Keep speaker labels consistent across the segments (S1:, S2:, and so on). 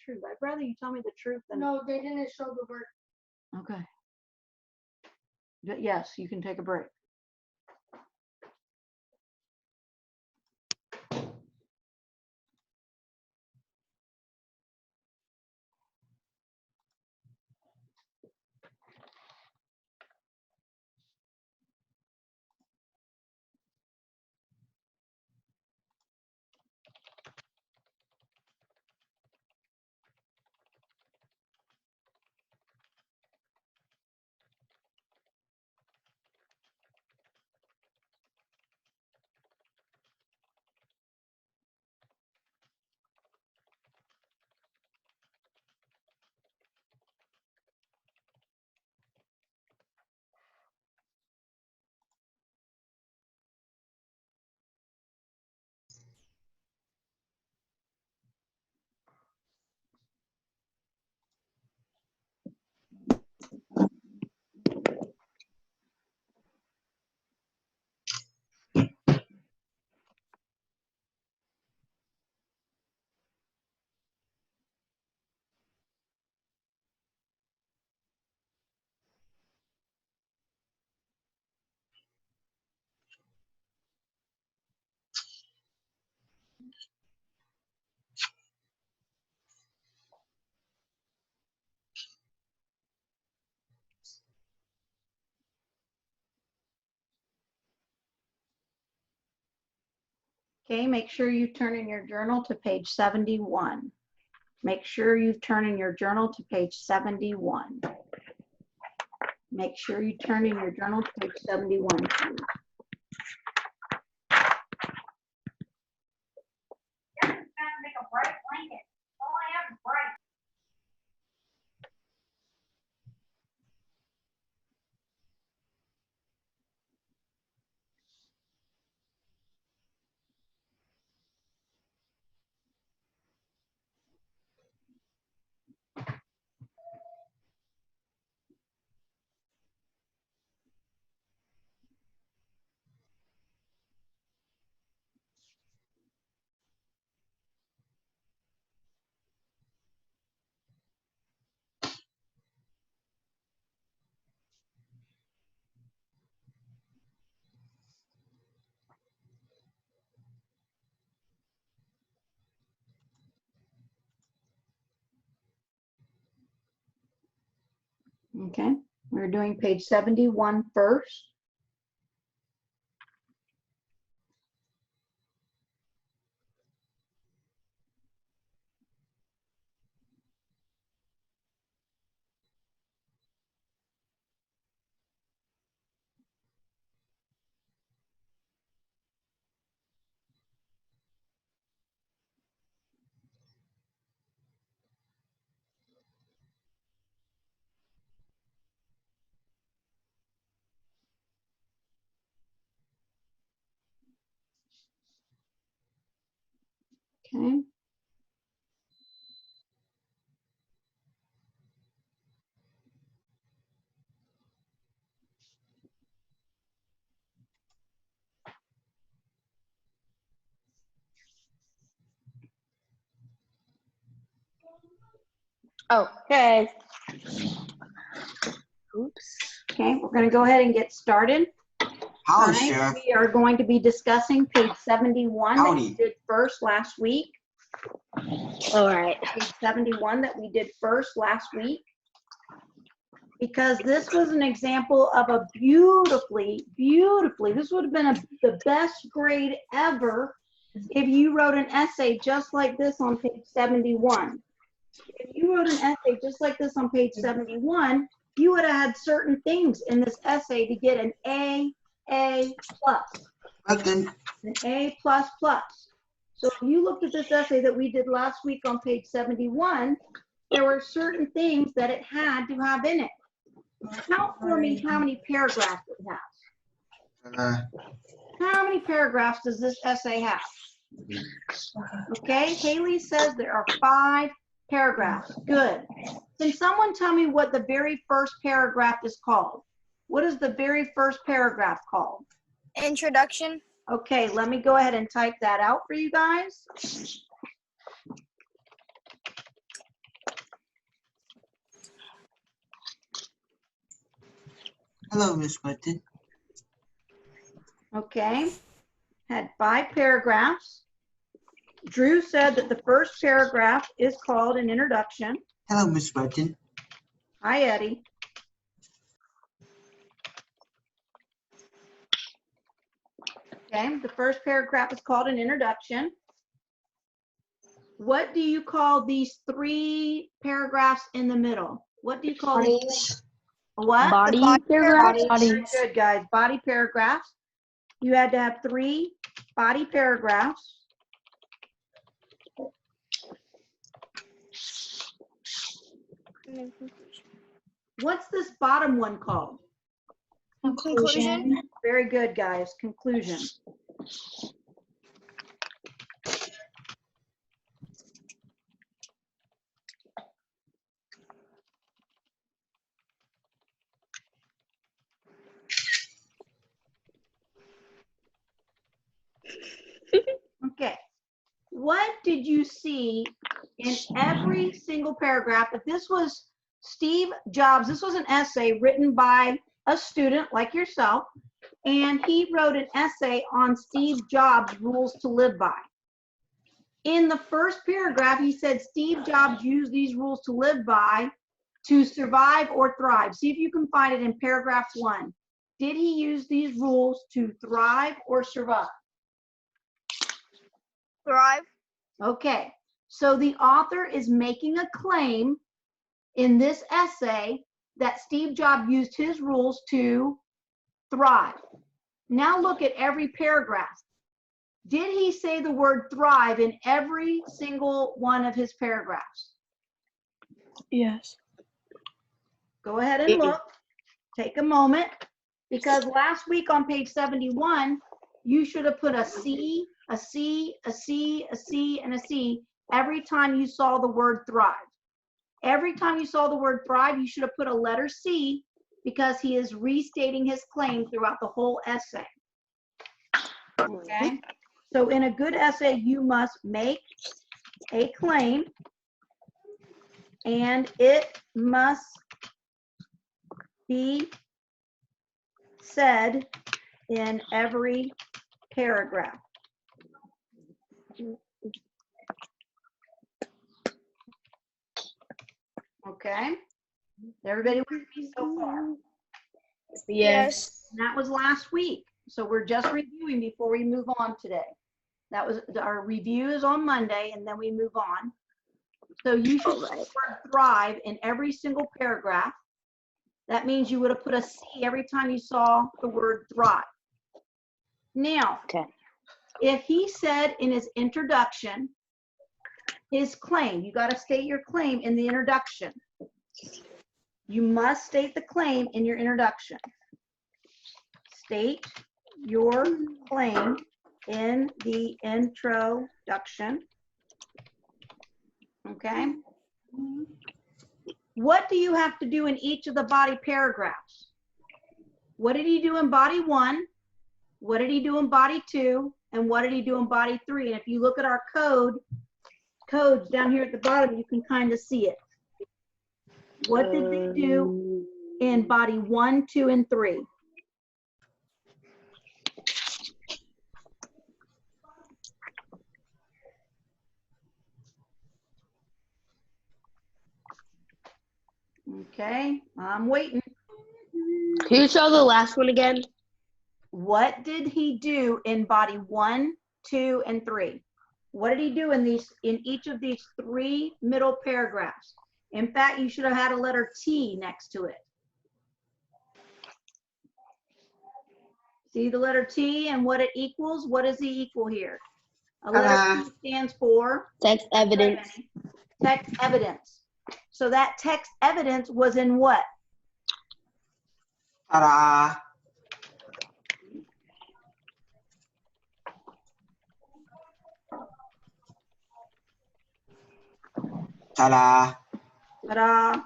S1: truth. I'd rather you tell me the truth than.
S2: No, they didn't show the work.
S1: Okay. Yes, you can take a break. Okay, make sure you turn in your journal to page 71. Make sure you turn in your journal to page 71. Make sure you turn in your journal to page 71, please.
S3: Make a bright blanket. All I have is bright.
S1: Okay, we're doing page 71 first. Okay.
S4: Okay. Oops.
S1: Okay, we're going to go ahead and get started.
S5: Howdy,
S1: Tonight,
S5: Sheriff.
S1: we are going to be discussing page 71 that we
S5: Howdy.
S1: did first last week.
S4: All right.
S1: Page 71 that we did first last week. Because this was an example of a beautifully, this would have been the best grade ever if you wrote an essay just like this on page 71. If you wrote an essay just like this on page 71, you would have had certain things in this essay to get an A+,
S5: Nothing.
S1: an A++. So if you looked at this essay that we did last week on page 71, there were certain things that it had to have in it. Count for me how many paragraphs it has. How many paragraphs does this essay have? Okay, Haley says there are 5 paragraphs. Good. Can someone tell me what the very first paragraph is called? What is the very first paragraph called?
S4: Introduction.
S1: Okay, let me go ahead and type that out for you guys.
S2: Hello, Miss Quentin.
S1: Okay. Had 5 paragraphs. Drew said that the first paragraph is called an introduction.
S2: Hello, Miss Quentin.
S1: Hi, Eddie. Okay, the first paragraph is called an introduction. What do you call these 3 paragraphs in the middle? What do you call these? What?
S4: Body
S1: Paragraphs.
S4: paragraph.
S1: Very good, guys. Body paragraphs. You had to have 3 body paragraphs. What's this bottom one called?
S4: Conclusion.
S1: Very good, guys. Conclusion. Okay. What did you see in every single paragraph? If this was Steve Jobs, this was an essay written by a student like yourself, and he wrote an essay on Steve Jobs' rules to live by. In the first paragraph, he said Steve Jobs used these rules to live by to survive or thrive. See if you can find it in paragraph 1. Did he use these rules to thrive or survive?
S4: Thrive.
S1: Okay, so the author is making a claim in this essay that Steve Jobs used his rules to thrive. Now look at every paragraph. Did he say the word thrive in every single one of his paragraphs?
S5: Yes.
S1: Go ahead and look. Take a moment, because last week on page 71, you should have put a C, a C, a C, a C, and a C every time you saw the word thrive. Every time you saw the word thrive, you should have put a letter C, because he is restating his claim throughout the whole essay. Okay? So in a good essay, you must make a claim, and it must be said in every paragraph. Okay? Everybody with me so far?
S4: Yes.
S1: And that was last week. So we're just reviewing before we move on today. That was our review is on Monday, and then we move on. So you should put the word thrive in every single paragraph. That means you would have put a C every time you saw the word thrive. Now,
S4: Okay.
S1: if he said in his introduction, his claim, you got to state your claim in the introduction. You must state the claim in your introduction. State your claim in the introduction. Okay. What do you have to do in each of the body paragraphs? What did he do in body 1? What did he do in body 2? And what did he do in body 3? And if you look at our codes down here at the bottom, you can kind of see it. What did they do in body 1, 2, and 3? Okay, I'm waiting.
S4: Can you show the last one again?
S1: What did he do in body 1, 2, and 3? What did he do in each of these 3 middle paragraphs? In fact, you should have had a letter T next to it. See the letter T and what it equals? What does he equal here? A letter T stands for
S4: Text evidence.
S1: text evidence. So that text evidence was in what?
S2: Ta-da! Ta-da!
S1: Ta-da.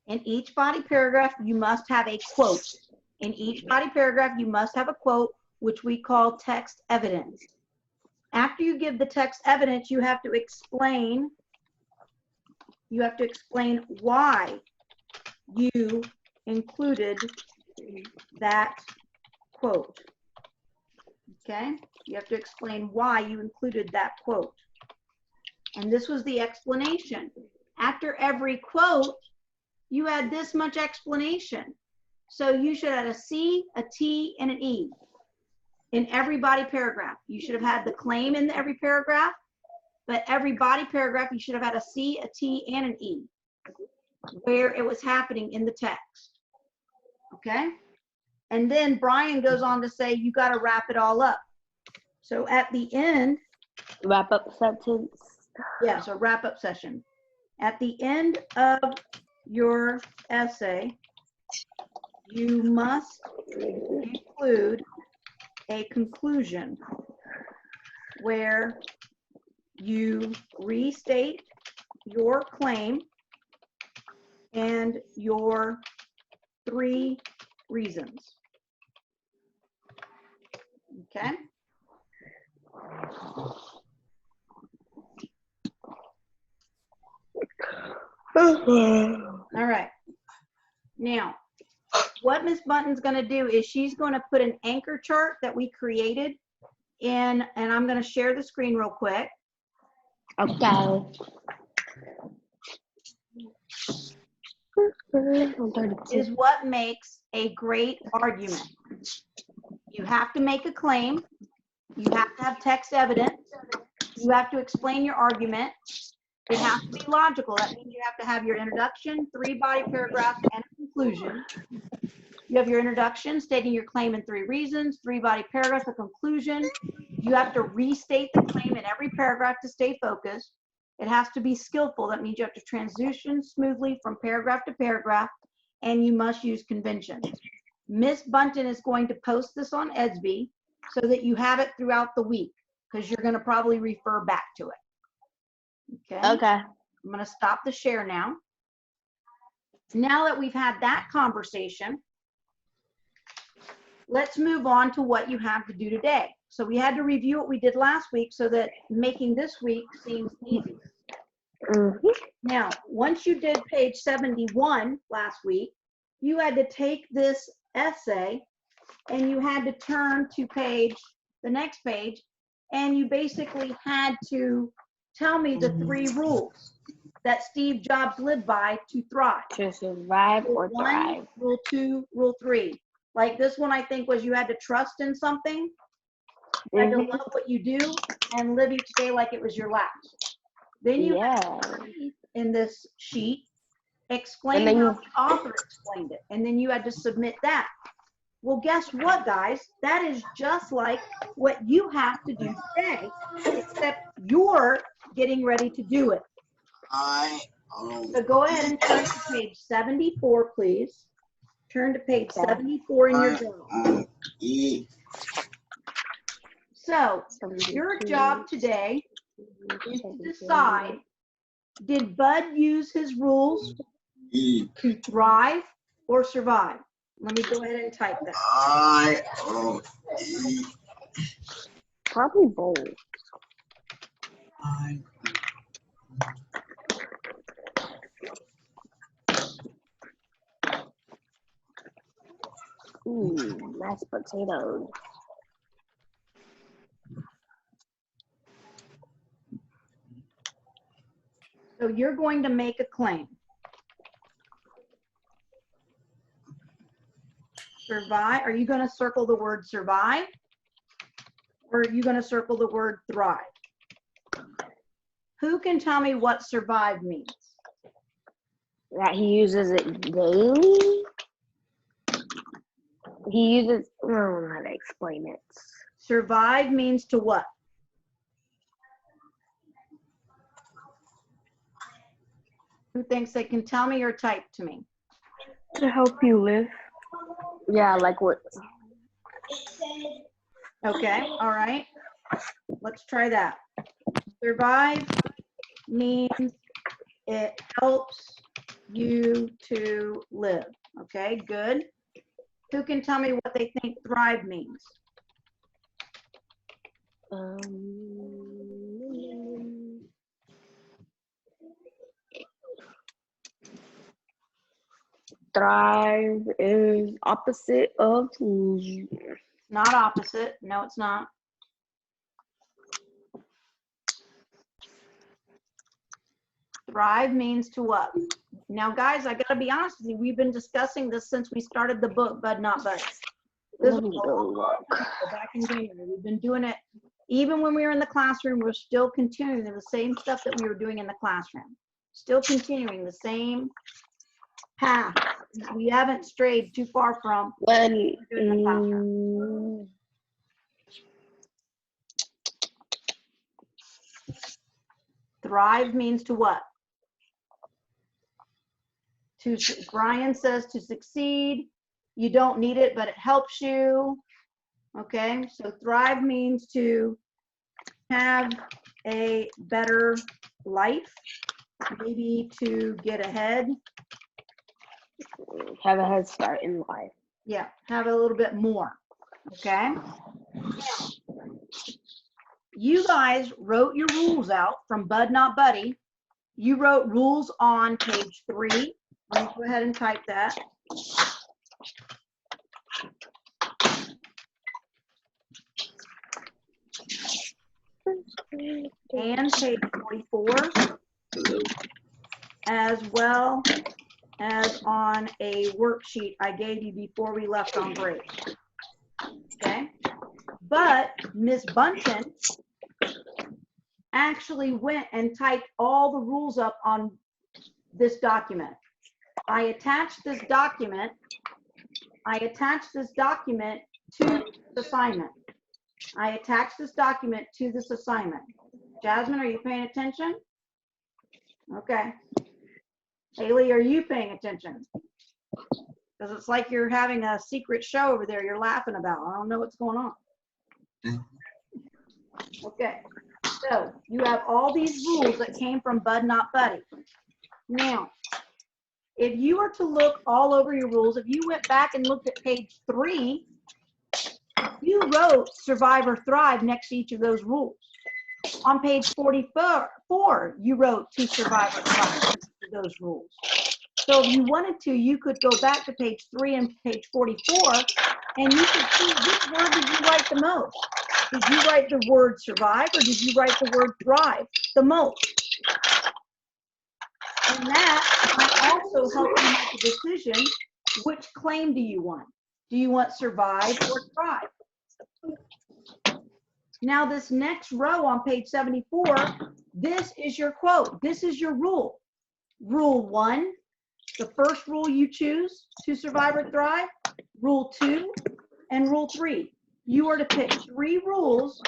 S1: In each body paragraph, you must have a quote. In each body paragraph, you must have a quote, which we call text evidence. After you give the text evidence, you have to explain you have to explain why you included that quote. Okay? You have to explain why you included that quote. And this was the explanation. After every quote, you had this much explanation. So you should have a C, a T, and an E in every body paragraph. You should have had the claim in every paragraph, but every body paragraph, you should have had a C, a T, and an E where it was happening in the text. Okay? And then Brian goes on to say, you got to wrap it all up. So at the end,
S4: Wrap up sentence.
S1: yeah, so wrap up session. At the end of your essay, you must include a conclusion where you restate your claim and your 3 reasons. Okay? All right. Now, what Miss Bunton's going to do is she's going to put an anchor chart that we created in, and I'm going to share the screen real quick.
S4: Okay.
S1: Is what makes a great argument. You have to make a claim. You have to have text evidence. You have to explain your argument. It has to be logical. That means you have to have your introduction, 3 body paragraphs, and a conclusion. You have your introduction stating your claim in 3 reasons, 3 body paragraphs, a conclusion. You have to restate the claim in every paragraph to stay focused. It has to be skillful. That means you have to transition smoothly from paragraph to paragraph, and you must use conventions. Miss Bunton is going to post this on Edsby so that you have it throughout the week, because you're going to probably refer back to it. Okay?
S4: Okay.
S1: I'm going to stop the share now. Now that we've had that conversation, let's move on to what you have to do today. So we had to review what we did last week so that making this week seems easy. Now, once you did page 71 last week, you had to take this essay and you had to turn to the next page, and you basically had to tell me the 3 rules that Steve Jobs lived by to thrive.
S4: To survive or
S1: Rule 1,
S4: thrive.
S1: Rule 2, Rule 3. Like this one, I think, was you had to trust in something. You had to love what you do and live each day like it was your last. Then you had to read in this sheet, explain how the author explained it, and then you had to submit that. Well, guess what, guys? That is just like what you have to do today, except you're getting ready to do it. So go ahead and turn to page 74, please. Turn to page 74 in your journal. So your job today is to decide, did Bud use his rules to thrive or survive? Let me go ahead and type that.
S4: Probably both. Ooh, mashed potatoes.
S1: So you're going to make a claim. Survive. Are you going to circle the word survive? Or are you going to circle the word thrive? Who can tell me what survive means?
S4: That he uses it daily? He uses, I don't know how to explain it.
S1: Survive means to what? Who thinks they can tell me or type to me?
S5: To help you live.
S4: Yeah, like what?
S1: Okay, all right. Let's try that. Survive means it helps you to live. Okay, good. Who can tell me what they think thrive means?
S4: thrive is opposite of lose.
S1: Not opposite. No, it's not. Thrive means to what? Now, guys, I gotta be honest with you. We've been discussing this since we started the book, Bud Not Bud. This
S4: Let
S1: was
S4: me
S1: a
S4: go
S1: long
S4: look.
S1: time ago, back in January. We've been doing it. Even when we were in the classroom, we're still continuing the same stuff that we were doing in the classroom. Still continuing the same path. We haven't strayed too far from
S4: When
S1: doing the classroom. Thrive means to what? Brian says to succeed. You don't need it, but it helps you. Okay, so thrive means to have a better life, maybe to get ahead.
S4: have a head start in life.
S1: Yeah, have a little bit more. Okay. You guys wrote your rules out from Bud Not Buddy. You wrote rules on page 3. Let me go ahead and type that. And page 44, as well as on a worksheet I gave you before we left on break. Okay, but Miss Bunton actually went and typed all the rules up on this document. I attached this document to this assignment. I attached this document to this assignment. Jasmine, are you paying attention? Okay. Haley, are you paying attention? Because it's like you're having a secret show over there you're laughing about. I don't know what's going on. Okay. So you have all these rules that came from Bud Not Buddy. Now, if you were to look all over your rules, if you went back and looked at page 3, you wrote survive or thrive next to each of those rules. On page 44, you wrote to survive or thrive next to those rules. So if you wanted to, you could go back to page 3 and page 44, and you could see which word did you write the most. Did you write the word survive or did you write the word thrive the most? And that might also help you make a decision. Which claim do you want? Do you want survive or thrive? Now this next row on page 74, this is your quote. This is your rule. Rule 1, the first rule you choose to survive or thrive. Rule 2 and rule 3. You are to pick 3 rules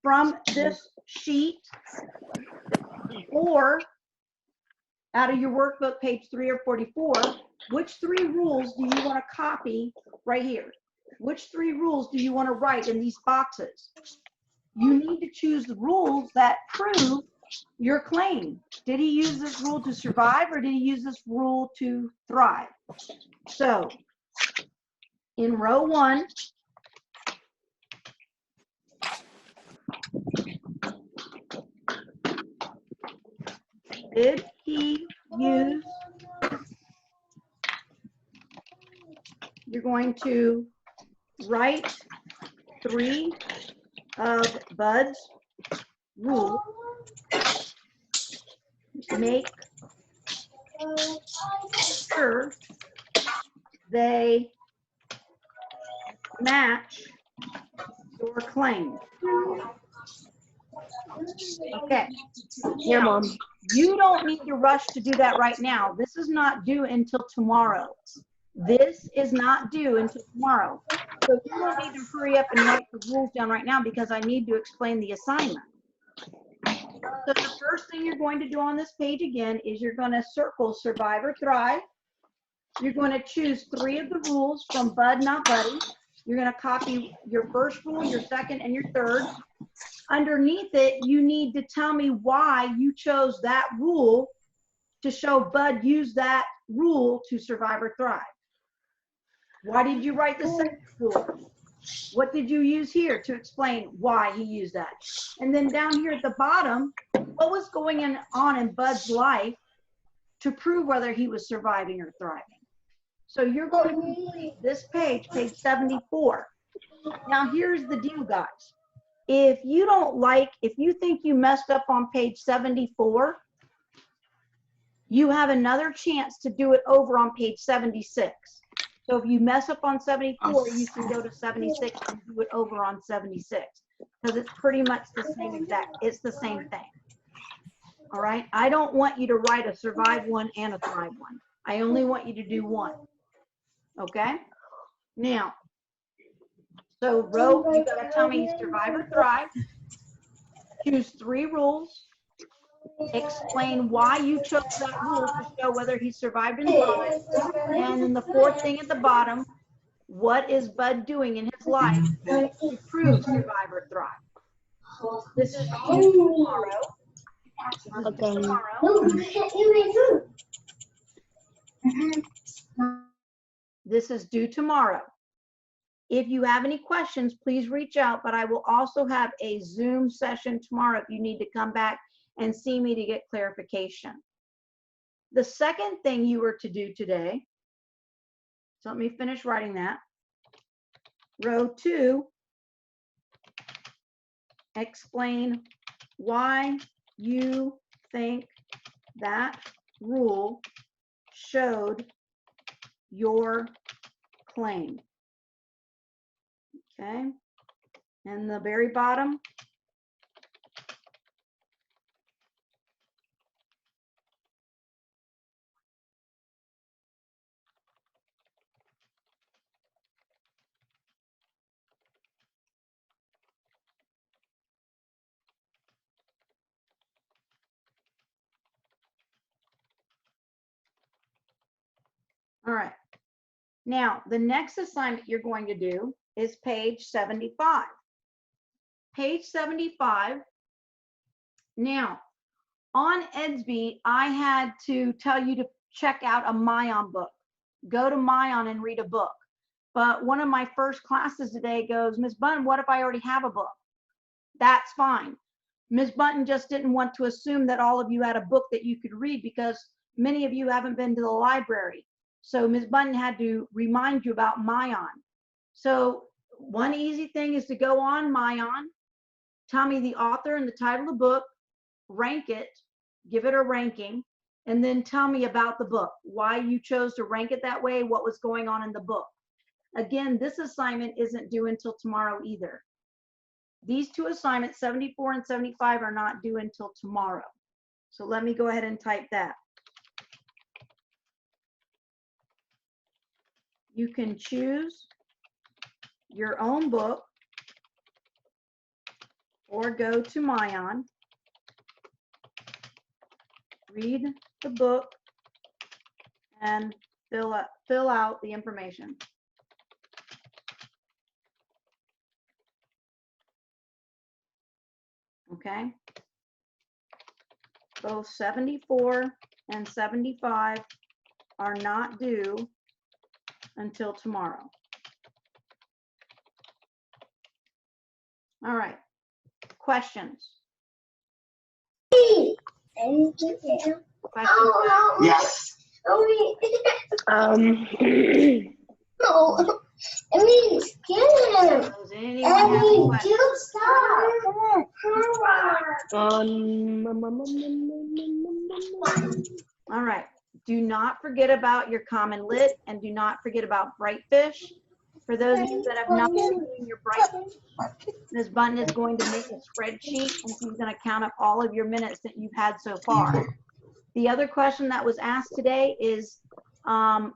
S1: from this sheet or out of your workbook, page 3 or 44. Which 3 rules do you want to copy right here? Which 3 rules do you want to write in these boxes? You need to choose the rules that prove your claim. Did he use this rule to survive or did he use this rule to thrive? So in row 1, did he use, you're going to write 3 of Bud's rules. Make sure they match your claim. Okay.
S4: Here, Mom.
S1: You don't need to rush to do that right now. This is not due until tomorrow. This is not due until tomorrow. So you don't need to hurry up and write the rules down right now because I need to explain the assignment. So the first thing you're going to do on this page again is you're going to circle survive or thrive. You're going to choose 3 of the rules from Bud Not Buddy. You're going to copy your first rule, your second, and your third. Underneath it, you need to tell me why you chose that rule to show Bud used that rule to survive or thrive. Why did you write the second rule? What did you use here to explain why he used that? And then down here at the bottom, what was going on in Bud's life to prove whether he was surviving or thriving? So you're going to complete this page, page 74. Now here's the deal, guys. If you don't like, if you think you messed up on page 74, you have another chance to do it over on page 76. So if you mess up on 74, you can go to 76 and do it over on 76, because it's pretty much the same exact, it's the same thing. All right, I don't want you to write a survive one and a thrive one. I only want you to do one. Okay, now, so row, you gotta tell me survive or thrive. Choose 3 rules. Explain why you chose that rule to show whether he survived and thrived. And then the 4th thing at the bottom, what is Bud doing in his life to prove survive or thrive? This is due tomorrow. This is due tomorrow. If you have any questions, please reach out, but I will also have a Zoom session tomorrow if you need to come back and see me to get clarification. The second thing you were to do today, so let me finish writing that. Row 2, explain why you think that rule showed your claim. Okay, and the very bottom, all right. Now, the next assignment you're going to do is page 75. Page 75. Now, on Edsby, I had to tell you to check out a Mayan book. Go to Mayan and read a book. But one of my first classes today goes, Ms. Bunton, what if I already have a book? That's fine. Ms. Bunton just didn't want to assume that all of you had a book that you could read because many of you haven't been to the library. So Ms. Bunton had to remind you about Mayan. So one easy thing is to go on Mayan, tell me the author and the title of the book, rank it, give it a ranking, and then tell me about the book, why you chose to rank it that way, what was going on in the book. Again, this assignment isn't due until tomorrow either. These 2 assignments, 74 and 75, are not due until tomorrow. So let me go ahead and type that. You can choose your own book or go to Mayan, read the book, and fill out the information. Okay? Both 74 and 75 are not due until tomorrow. All right. Questions? Questions?
S2: Yes.
S1: Does anyone have any questions? All right. Do not forget about your common lit and do not forget about Brightfish. For those of you that have not been doing your Brightfish, Ms. Bunton is going to make a spreadsheet and she's going to count up all of your minutes that you've had so far. The other question that was asked today is,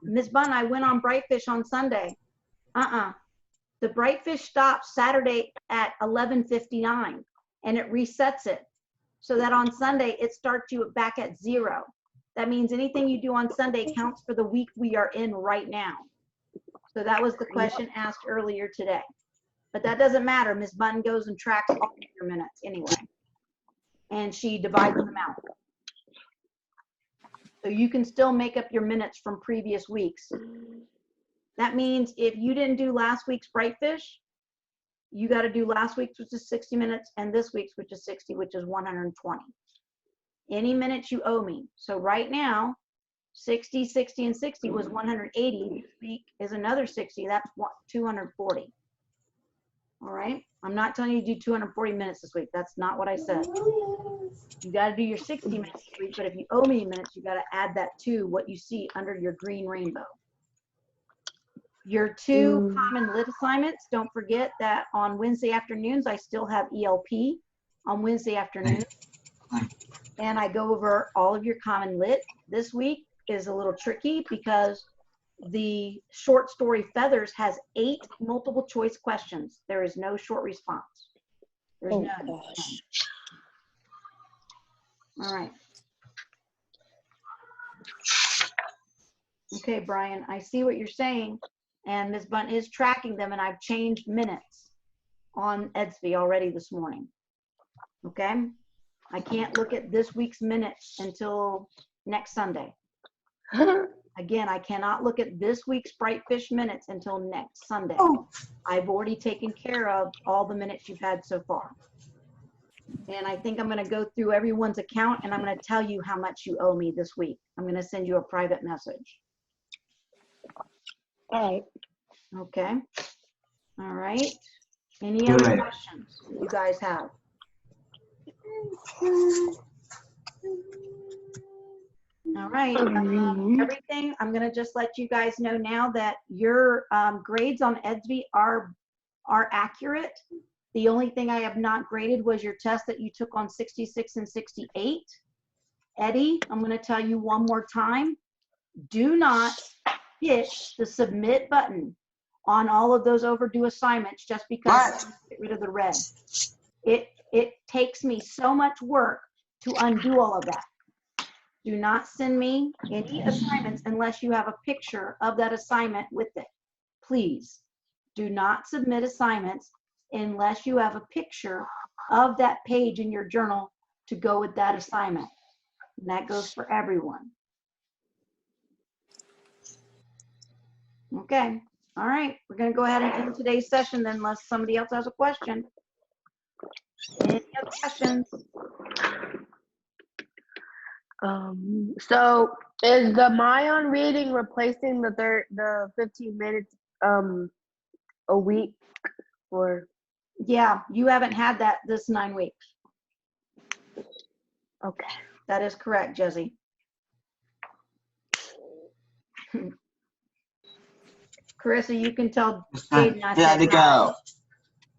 S1: Ms. Bunton, I went on Brightfish on Sunday. The Brightfish stops Saturday at 11:59 and it resets it so that on Sunday it starts you back at 0. That means anything you do on Sunday counts for the week we are in right now. So that was the question asked earlier today. But that doesn't matter. Ms. Bunton goes and tracks all of your minutes anyway. And she divides them out. So you can still make up your minutes from previous weeks. That means if you didn't do last week's Brightfish, you got to do last week's, which is 60 minutes, and this week's, which is 60, which is 120. Any minutes you owe me. So right now, 60, 60, and 60 was 180. This week is another 60. That's 240. All right. I'm not telling you to do 240 minutes this week. That's not what I said. You got to do your 60 minutes this week, but if you owe me minutes, you got to add that to what you see under your green rainbow. Your 2 common lit assignments, don't forget that on Wednesday afternoons, I still have ELP on Wednesday afternoon. And I go over all of your common lit. This week is a little tricky because the short story Feathers has 8 multiple choice questions. There is no short response. There's none.
S4: Gosh.
S1: All right. Okay, Brian, I see what you're saying, and Ms. Bunt is tracking them, and I've changed minutes on EDSB already this morning. Okay? I can't look at this week's minutes until next Sunday. Again, I cannot look at this week's Brightfish minutes until next Sunday. I've already taken care of all the minutes you've had so far. And I think I'm going to go through everyone's account, and I'm going to tell you how much you owe me this week. I'm going to send you a private message.
S4: All right.
S1: Okay. All right. Any other questions you guys have? All right. Everything, I'm going to just let you guys know now that your grades on EDSB are accurate. The only thing I have not graded was your test that you took on 66 and 68. Eddie, I'm going to tell you one more time. Do not hit the submit button on all of those overdue assignments just because you get rid of the red. It takes me so much work to undo all of that. Do not send me any assignments unless you have a picture of that assignment with it. Please do not submit assignments unless you have a picture of that page in your journal to go with that assignment. And that goes for everyone. Okay. All right. We're going to go ahead and end today's session then, unless somebody else has a question. Any other questions?
S4: So is the Mayan reading replacing the 15 minutes a week, or?
S1: Yeah, you haven't had that this 9 weeks.
S4: Okay.
S1: That is correct, Jesse. Carissa, you can tell Jaden I
S2: Yeah,
S1: said
S2: to go.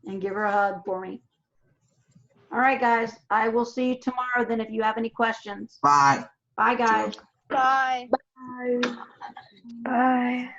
S1: and give her a hug for me. All right, guys. I will see you tomorrow then if you have any questions.
S2: Bye.
S1: Bye, guys.
S3: Bye.
S5: Bye.